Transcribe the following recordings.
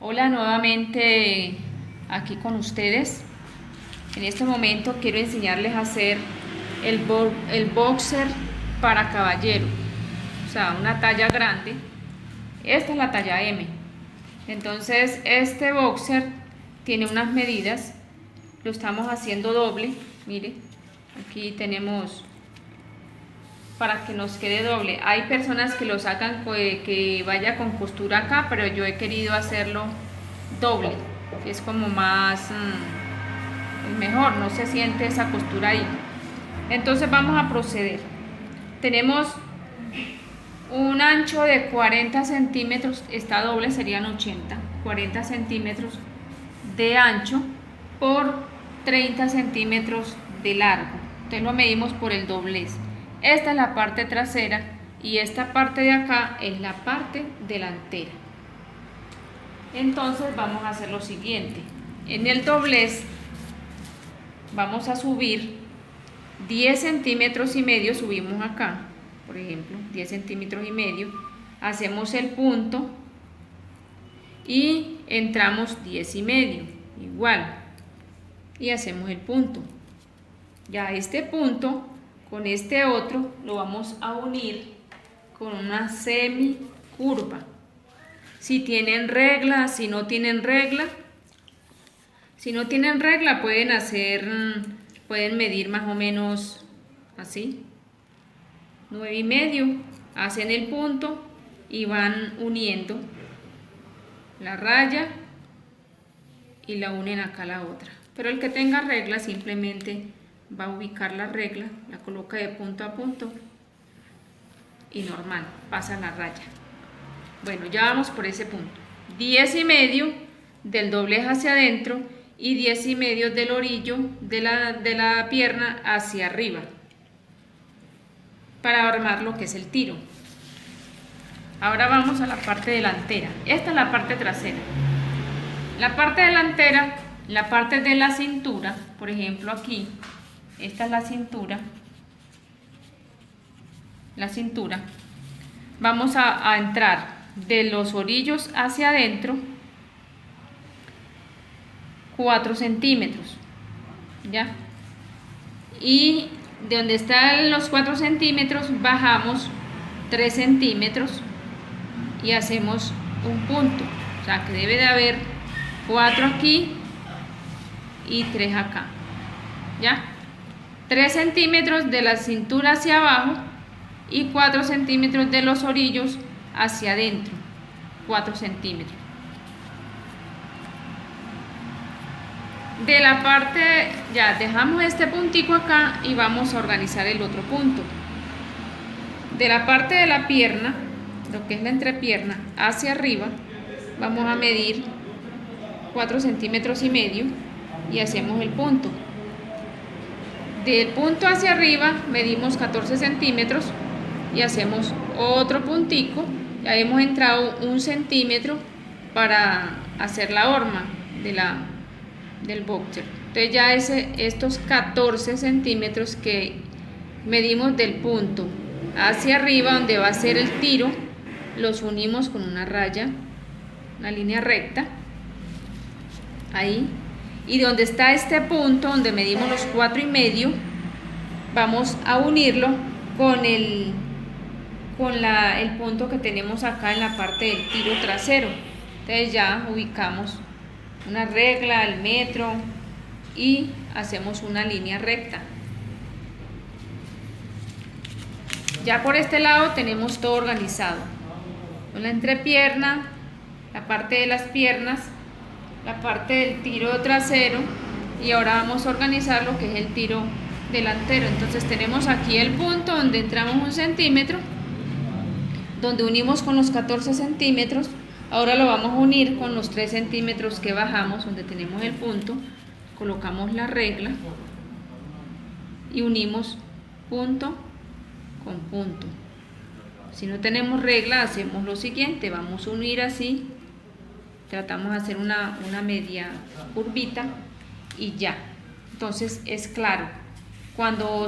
Hola, nuevamente aquí con ustedes. En este momento quiero enseñarles a hacer el boxer para caballero, o sea, una talla grande. Esta es la talla M. Entonces este boxer tiene unas medidas, lo estamos haciendo doble. Mire, aquí tenemos para que nos quede doble. Hay personas que lo sacan que vaya con costura acá, pero yo he querido hacerlo doble, que es como más mejor, no se siente esa costura ahí. Entonces vamos a proceder. Tenemos un ancho de 40 centímetros, esta doble serían 40 centímetros de ancho por 30 centímetros de largo. Entonces lo medimos por el doblez. Esta es la parte trasera y esta parte de acá es la parte delantera. Entonces vamos a hacer lo siguiente. En el doblez vamos a subir 10 centímetros y medio, subimos acá, por ejemplo, 10 centímetros y medio, hacemos el punto y entramos 10 y medio, igual, y hacemos el punto. Ya este punto con este otro lo vamos a unir con una semicurva. Si tienen regla, si no tienen regla, pueden medir más o menos así, 9 y medio, hacen el punto y van uniendo la raya y la unen acá a la otra. Pero el que tenga regla simplemente va a ubicar la regla, la coloca de punto a punto y normal, pasa la raya. Bueno, ya vamos por ese punto. 10 y medio del doblez hacia adentro y 10 y medio del orillo de la pierna hacia arriba para armar lo que es el tiro. Ahora vamos a la parte delantera. Esta es la parte trasera. La parte delantera, la parte de la cintura, por ejemplo aquí, esta es la cintura. Vamos a entrar de los orillos hacia adentro 4 centímetros, ¿ya? Y de donde están los 4 centímetros bajamos 3 centímetros y hacemos un punto, o sea que debe de haber 4 aquí y 3 acá, ¿ya? 3 centímetros de la cintura hacia abajo y 4 centímetros de los orillos hacia adentro, 4 centímetros. De la parte, ya dejamos este puntico acá y vamos a organizar el otro punto. De la parte de la pierna, lo que es la entrepierna, hacia arriba, vamos a medir 4 centímetros y medio y hacemos el punto. Del punto hacia arriba medimos 14 centímetros y hacemos otro puntico. Ya hemos entrado 1 centímetro para hacer la horma del boxer. Entonces ya estos 14 centímetros que medimos del punto hacia arriba donde va a ser el tiro, los unimos con una raya, una línea recta, ahí. Y donde está este punto donde medimos los 4 y medio, vamos a unirlo con el punto que tenemos acá en la parte del tiro trasero. Entonces ya ubicamos una regla, el metro y hacemos una línea recta. Ya por este lado tenemos todo organizado, con la entrepierna, la parte de las piernas, la parte del tiro trasero, y ahora vamos a organizar lo que es el tiro delantero. Entonces tenemos aquí el punto donde entramos 1 centímetro, donde unimos con los 14 centímetros. Ahora lo vamos a unir con los 3 centímetros que bajamos, donde tenemos el punto, colocamos la regla y unimos punto con punto. Si no tenemos regla, hacemos lo siguiente, vamos a unir así, tratamos de hacer una media curvita y ya. Entonces es claro.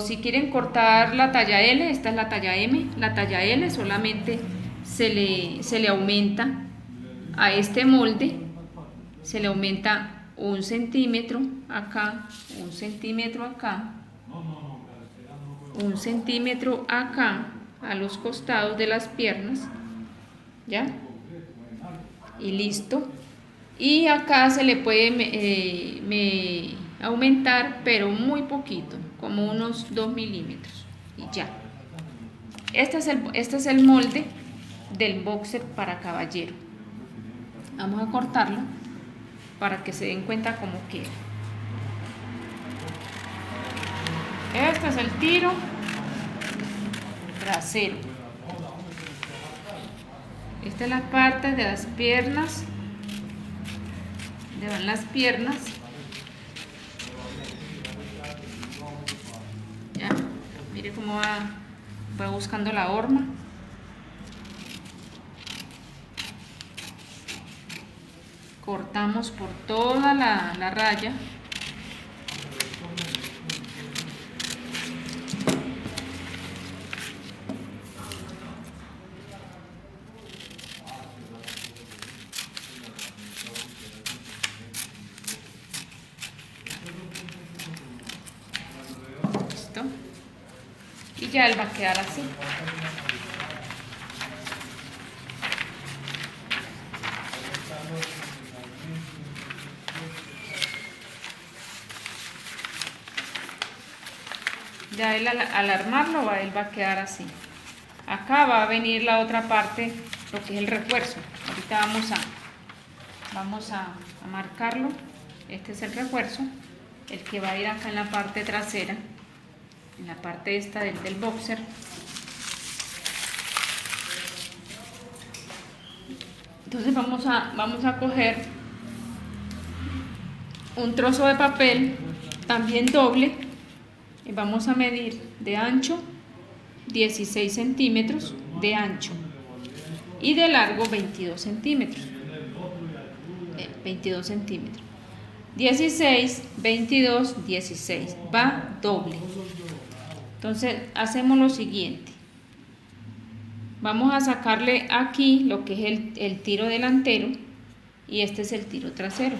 Si quieren cortar la talla L, esta es la talla M, la talla L solamente se le aumenta a este molde se le aumenta 1 centímetro acá, 1 centímetro acá, 1 centímetro acá, a los costados de las piernas, ¿ya? Y listo. Y acá se le puede aumentar, pero muy poquito, como unos 2 milímetros, y ya. Este es el molde del boxer para caballero. Vamos a cortarlo para que se den cuenta cómo queda. Este es el tiro trasero. Esta es la parte de las piernas, donde van las piernas. Ya, mire cómo va buscando la horma. Cortamos por toda la raya. Listo. Y ya él va a quedar así. Ya él al armarlo, él va a quedar así. Acá va a venir la otra parte, lo que es el refuerzo. Ahorita vamos a marcarlo. Este es el refuerzo, el que va a ir acá en la parte trasera, en la parte esta del boxer. Entonces vamos a coger un trozo de papel, también doble, y vamos a medir de ancho 16 centímetros de ancho y de largo 22 centímetros. 22 centímetros. 16, 22, 16. Va doble. Entonces hacemos lo siguiente. Vamos a sacarle aquí lo que es el tiro delantero y este es el tiro trasero.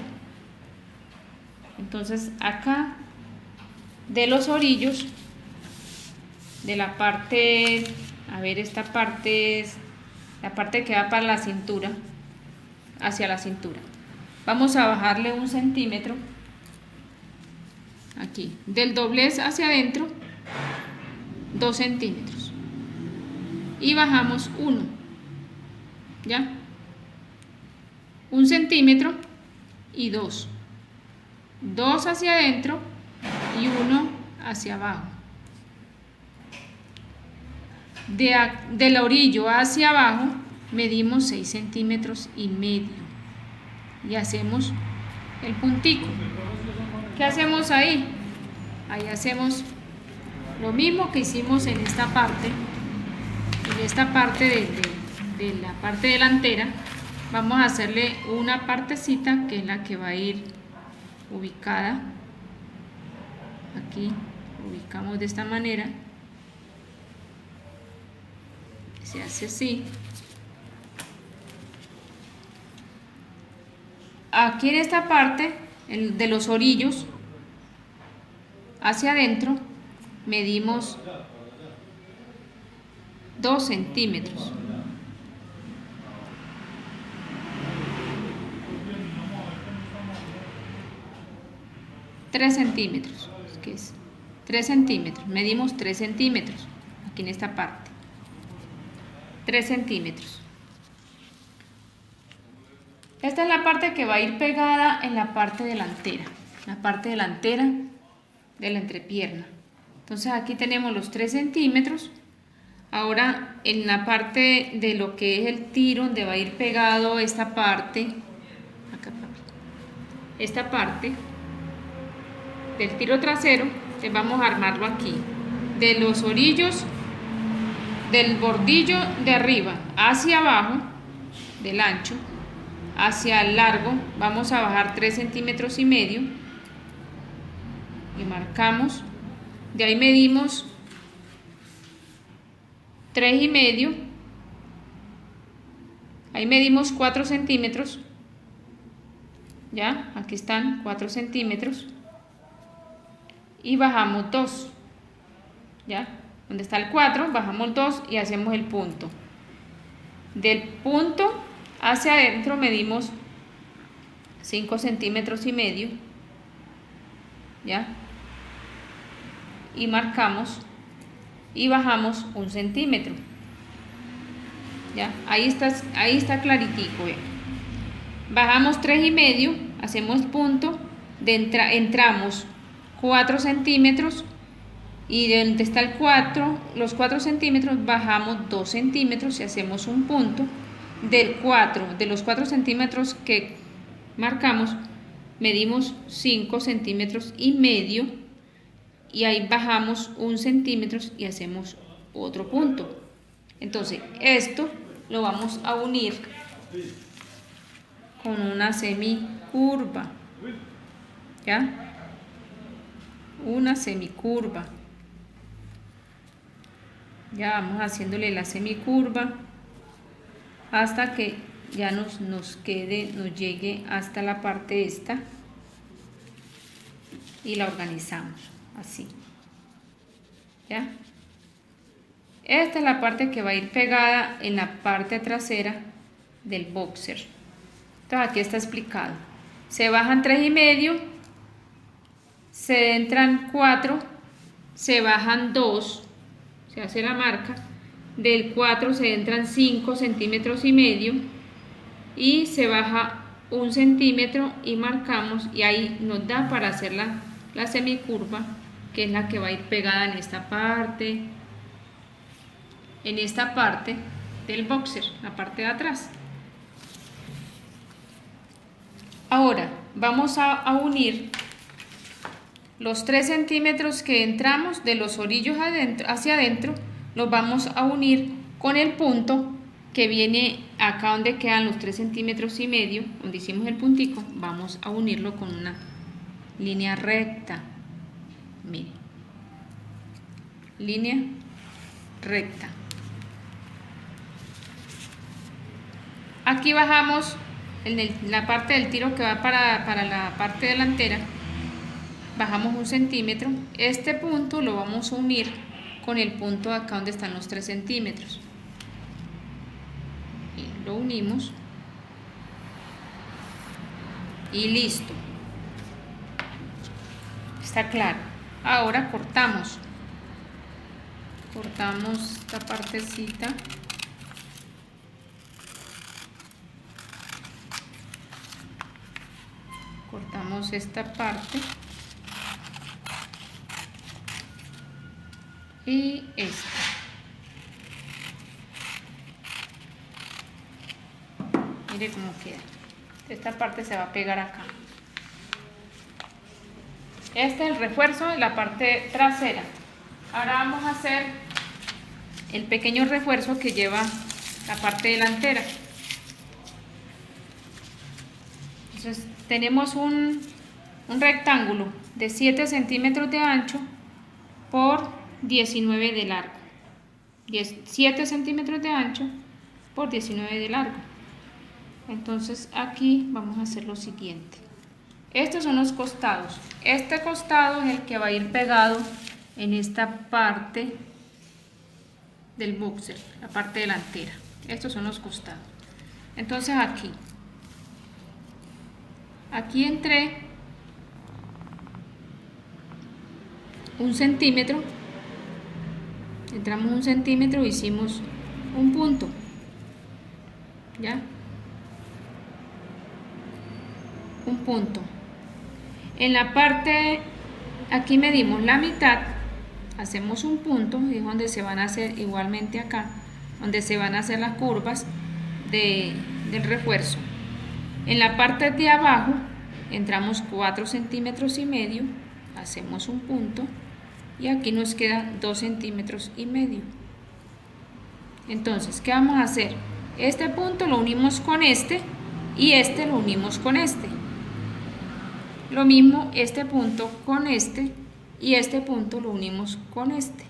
Entonces acá de los orillos, de la parte, a ver, esta parte es la parte que va para la cintura, hacia la cintura. Vamos a bajarle 1 centímetro aquí, del doblez hacia adentro 2 centímetros y bajamos 1, ya, 1 centímetro y 2 hacia adentro y 1 hacia abajo. Del orillo hacia abajo medimos 6 centímetros y medio y hacemos el puntico. ¿Qué hacemos ahí? Ahí hacemos lo mismo que hicimos en esta parte. En esta parte de la parte delantera vamos a hacerle una partecita que es la que va a ir ubicada aquí. Ubicamos de esta manera, se hace así. Aquí en esta parte de los orillos hacia adentro medimos 2 centímetros. Tres centímetros, ¿qué es? 3 centímetros, medimos 3 centímetros aquí en esta parte, 3 centímetros. Esta es la parte que va a ir pegada en la parte delantera de la entrepierna. Entonces aquí tenemos los 3 centímetros. Ahora en la parte de lo que es el tiro, donde va a ir pegado esta parte, acá, esta parte del tiro trasero, vamos a armarlo aquí, de los orillos, del bordillo de arriba hacia abajo, del ancho, hacia el largo, vamos a bajar 3 centímetros y medio y marcamos. De ahí medimos 3 y medio, ahí medimos 4 centímetros, ya, aquí están 4 centímetros y bajamos 2, ya, donde está el 4 bajamos 2 y hacemos el punto. Del punto hacia adentro medimos 5 centímetros y medio, ya, y marcamos y bajamos 1 centímetro, ya, ahí está claritico, ¿ve? Bajamos 3 y medio, hacemos punto, entramos 4 centímetros y de donde está el 4, los 4 centímetros bajamos 2 centímetros y hacemos un punto. De los 4 centímetros que marcamos, medimos 5 centímetros y medio y ahí bajamos 1 centímetro y hacemos otro punto. Entonces esto lo vamos a unir con una semicurva, ¿ya? Una semicurva. Ya vamos haciéndole la semicurva hasta que ya nos llegue hasta la parte esta y la organizamos así, ¿ya? Esta es la parte que va a ir pegada en la parte trasera del boxer. Entonces aquí está explicado. Se bajan 3 y medio, se entran 4, se bajan 2, se hace la marca, del 4 se entran 5 centímetros y medio y se baja 1 centímetro y marcamos y ahí nos da para hacer la semicurva, que es la que va a ir pegada en esta parte del boxer, la parte de atrás. Ahora vamos a unir los 3 centímetros que entramos de los orillos hacia adentro, los vamos a unir con el punto que viene acá donde quedan los 3 centímetros y medio, donde hicimos el puntico. Vamos a unirlo con una línea recta. Miren, línea recta. Aquí bajamos en la parte del tiro que va para la parte delantera, bajamos 1 centímetro. Este punto lo vamos a unir con el punto de acá donde están los 3 centímetros. Y lo unimos y listo. Está claro. Ahora cortamos esta partecita. Cortamos esta parte y esta. Mire cómo queda. Esta parte se va a pegar acá. Este es el refuerzo de la parte trasera. Ahora vamos a hacer el pequeño refuerzo que lleva la parte delantera. Entonces tenemos un rectángulo de 7 centímetros de ancho por 19 de largo. 7 centímetros de ancho por 19 de largo. Entonces aquí vamos a hacer lo siguiente. Estos son los costados. Este costado es el que va a ir pegado en esta parte del boxer, la parte delantera. Estos son los costados. Entonces aquí entré 1 centímetro, entramos 1 centímetro, hicimos un punto, ¿ya? Un punto. En la parte, aquí medimos la mitad, hacemos un punto, y es donde se van a hacer igualmente acá, donde se van a hacer las curvas del refuerzo. En la parte de abajo entramos 4 centímetros y medio, hacemos un punto y aquí nos queda 2 centímetros y medio. Entonces, ¿qué vamos a hacer? Este punto lo unimos con este y este lo unimos con este. Lo mismo este punto con este y este punto lo unimos con este.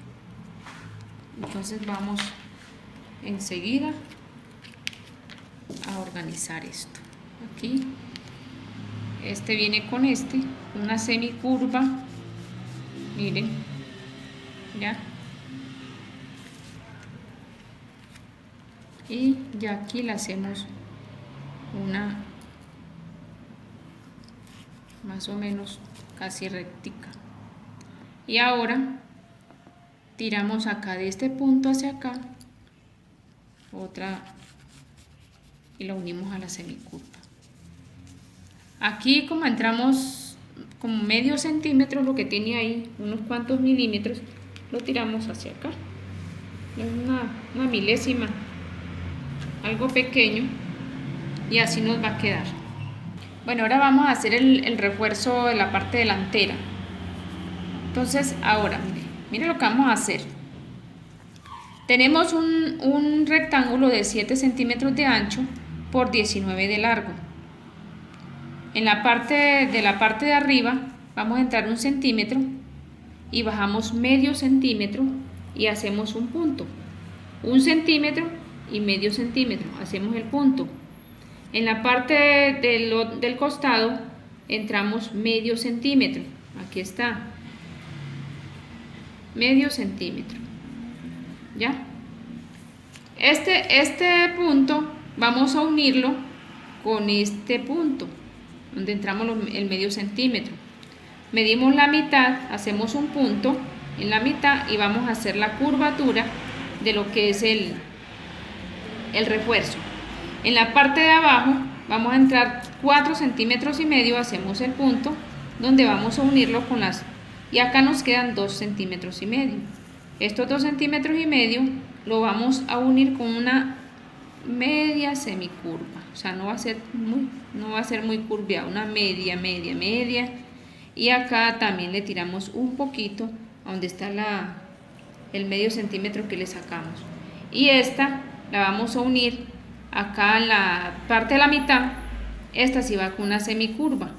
Entonces vamos enseguida a organizar esto. Aquí este viene con este, una semicurva, miren, ya. Y ya aquí le hacemos una más o menos casi rectica. Y ahora tiramos acá de este punto hacia acá otra y la unimos a la semicurva. Aquí como entramos como medio centímetro, lo que tiene ahí, unos cuantos milímetros, lo tiramos hacia acá. Es una milésima, algo pequeño, y así nos va a quedar. Bueno, ahora vamos a hacer el refuerzo de la parte delantera. Entonces ahora, mire lo que vamos a hacer. Tenemos un rectángulo de 7 centímetros de ancho por 19 de largo. En la parte de arriba vamos a entrar 1 centímetro y bajamos medio centímetro y hacemos un punto. 1 centímetro y medio centímetro, hacemos el punto. En la parte del costado entramos medio centímetro, aquí está, medio centímetro, ¿ya? Este punto vamos a unirlo con este punto, donde entramos el medio centímetro. Medimos la mitad, hacemos un punto en la mitad y vamos a hacer la curvatura de lo que es el refuerzo. En la parte de abajo vamos a entrar 4 centímetros y medio, hacemos el punto donde vamos a unirlo con las, y acá nos quedan 2 centímetros y medio. Estos 2 centímetros y medio lo vamos a unir con una media semicurva, o sea, no va a ser muy curviado, una media, y acá también le tiramos un poquito a donde está el medio centímetro que le sacamos, y esta la vamos a unir acá en la parte de la mitad. Esta sí va con una semicurva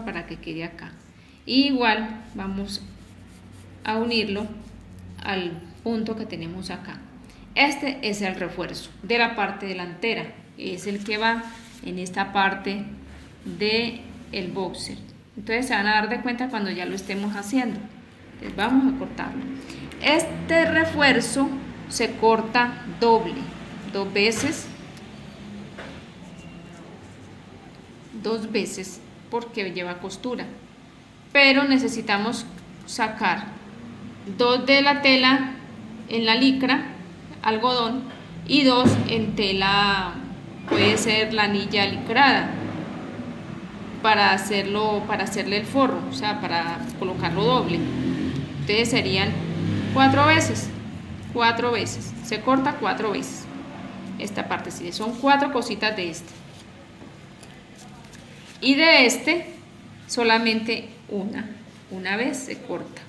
para que quede acá, y igual vamos a unirlo al punto que tenemos acá. Este es el refuerzo de la parte delantera, es el que va en esta parte del boxer. Entonces se van a dar de cuenta cuando ya lo estemos haciendo. Entonces vamos a cortarlo. Este refuerzo se corta doble, 2 veces porque lleva costura, pero necesitamos sacar 2 de la tela en la licra, algodón, y 2 en tela, puede ser lanilla licrada, para hacerle el forro, o sea, para colocarlo doble. Entonces serían 4 veces, se corta 4 veces esta parte, sí, son 4 cositas de este, y de este solamente una vez se corta.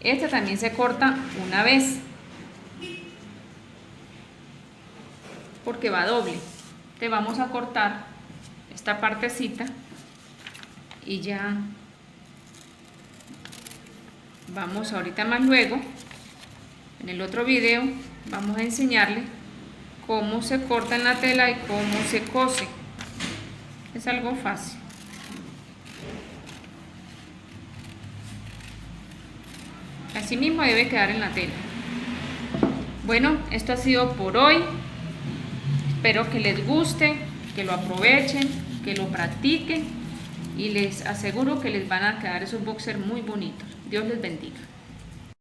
Este también se corta una vez porque va doble. Te vamos a cortar esta partecita y ya vamos ahorita más luego, en el otro video vamos a enseñarle cómo se corta en la tela y cómo se cose. Es algo fácil. Así mismo debe quedar en la tela. Bueno, esto ha sido por hoy. Espero que les guste, que lo aprovechen, que lo practiquen, y les aseguro que les van a quedar esos boxers muy bonitos. Dios les bendiga.